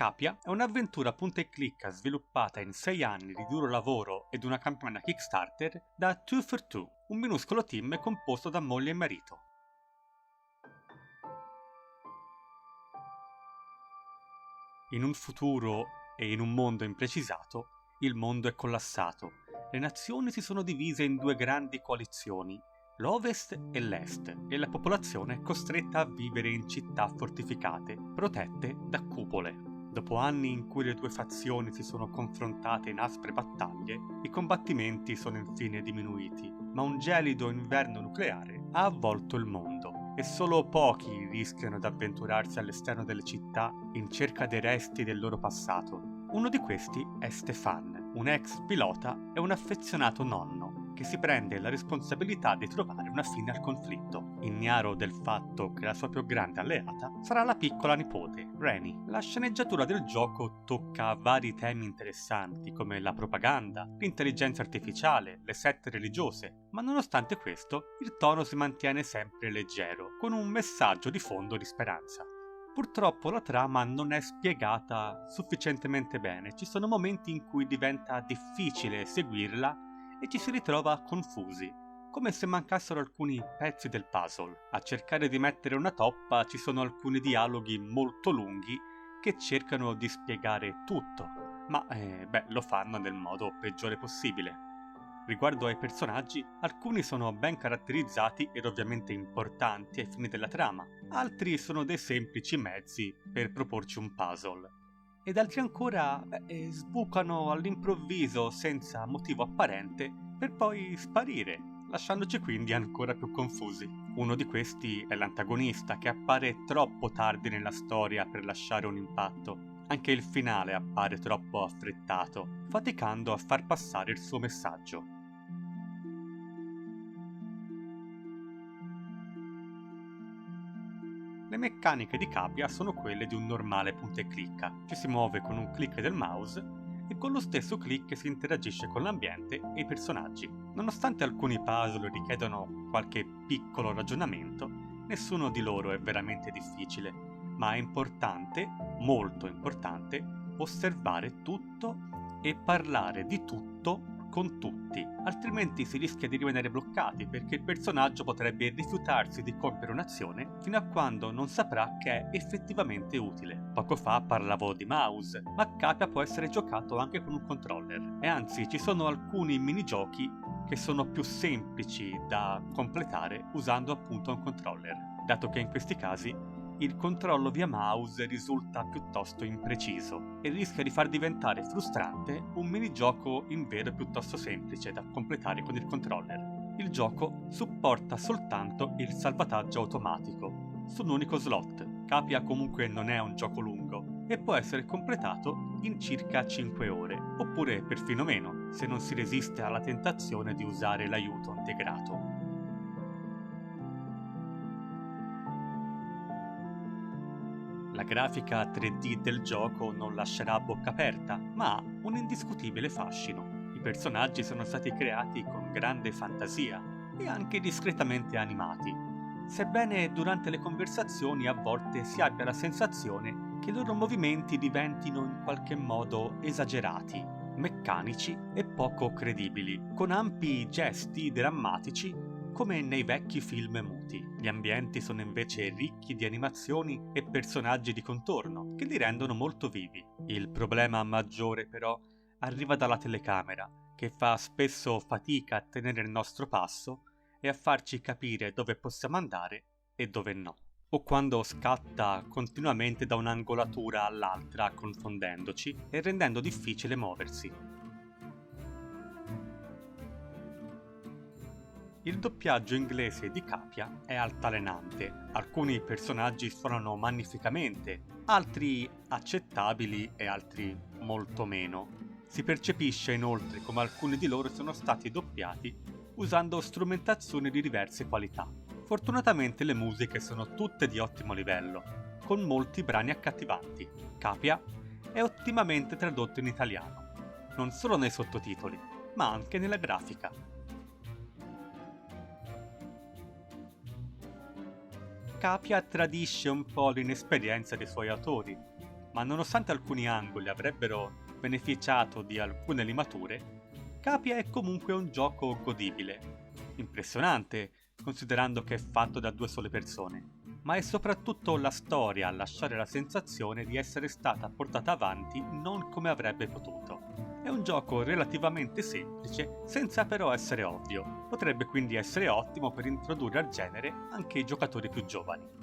Capia è un'avventura punta e clicca sviluppata in 6 anni di duro lavoro ed una campagna Kickstarter da 2for2, un minuscolo team composto da moglie e marito. In un futuro e in un mondo imprecisato, il mondo è collassato. Le nazioni si sono divise in 2 grandi coalizioni, l'Ovest e l'Est, e la popolazione è costretta a vivere in città fortificate, protette da cupole. Dopo anni in cui le 2 fazioni si sono confrontate in aspre battaglie, i combattimenti sono infine diminuiti, ma un gelido inverno nucleare ha avvolto il mondo e solo pochi rischiano di avventurarsi all'esterno delle città in cerca dei resti del loro passato. Uno di questi è Stefan, un ex pilota e un affezionato nonno, che si prende la responsabilità di trovare una fine al conflitto, ignaro del fatto che la sua più grande alleata sarà la piccola nipote, Reni. La sceneggiatura del gioco tocca vari temi interessanti come la propaganda, l'intelligenza artificiale, le sette religiose, ma nonostante questo il tono si mantiene sempre leggero, con un messaggio di fondo di speranza. Purtroppo la trama non è spiegata sufficientemente bene, ci sono momenti in cui diventa difficile seguirla e ci si ritrova confusi, come se mancassero alcuni pezzi del puzzle. A cercare di mettere una toppa ci sono alcuni dialoghi molto lunghi che cercano di spiegare tutto, ma lo fanno nel modo peggiore possibile. Riguardo ai personaggi, alcuni sono ben caratterizzati ed ovviamente importanti ai fini della trama, altri sono dei semplici mezzi per proporci un puzzle, ed altri ancora sbucano all'improvviso senza motivo apparente per poi sparire, lasciandoci quindi ancora più confusi. Uno di questi è l'antagonista, che appare troppo tardi nella storia per lasciare un impatto. Anche il finale appare troppo affrettato, faticando a far passare il suo messaggio. Le meccaniche di Capia sono quelle di un normale punta e clicca. Ci si muove con un click del mouse e con lo stesso click si interagisce con l'ambiente e i personaggi. Nonostante alcuni puzzle richiedano qualche piccolo ragionamento, nessuno di loro è veramente difficile, ma è importante, molto importante, osservare tutto e parlare di tutto con tutti, altrimenti si rischia di rimanere bloccati perché il personaggio potrebbe rifiutarsi di compiere un'azione fino a quando non saprà che è effettivamente utile. Poco fa parlavo di mouse, ma Capia può essere giocato anche con un controller, e anzi ci sono alcuni minigiochi che sono più semplici da completare usando appunto un controller, dato che in questi casi il controllo via mouse risulta piuttosto impreciso e rischia di far diventare frustrante un minigioco invero piuttosto semplice da completare con il controller. Il gioco supporta soltanto il salvataggio automatico su un unico slot. Capia comunque non è un gioco lungo e può essere completato in circa 5 ore, oppure perfino meno, se non si resiste alla tentazione di usare l'aiuto integrato. La grafica 3D del gioco non lascerà a bocca aperta, ma ha un indiscutibile fascino. I personaggi sono stati creati con grande fantasia e anche discretamente animati, sebbene durante le conversazioni a volte si abbia la sensazione che i loro movimenti diventino in qualche modo esagerati, meccanici e poco credibili, con ampi gesti drammatici come nei vecchi film muti. Gli ambienti sono invece ricchi di animazioni e personaggi di contorno, che li rendono molto vivi. Il problema maggiore, però, arriva dalla telecamera, che fa spesso fatica a tenere il nostro passo e a farci capire dove possiamo andare e dove no. O quando scatta continuamente da un'angolatura all'altra, confondendoci e rendendo difficile muoversi. Il doppiaggio inglese di Capia è altalenante, alcuni personaggi suonano magnificamente, altri accettabili e altri molto meno. Si percepisce inoltre come alcuni di loro sono stati doppiati usando strumentazioni di diverse qualità. Fortunatamente le musiche sono tutte di ottimo livello, con molti brani accattivanti. Capia è ottimamente tradotto in italiano, non solo nei sottotitoli, ma anche nella grafica. Capia tradisce un po' l'inesperienza dei suoi autori, ma nonostante alcuni angoli avrebbero beneficiato di alcune limature, Capia è comunque un gioco godibile. Impressionante, considerando che è fatto da 2 sole persone, ma è soprattutto la storia a lasciare la sensazione di essere stata portata avanti non come avrebbe potuto. È un gioco relativamente semplice, senza però essere ovvio. Potrebbe quindi essere ottimo per introdurre al genere anche i giocatori più giovani.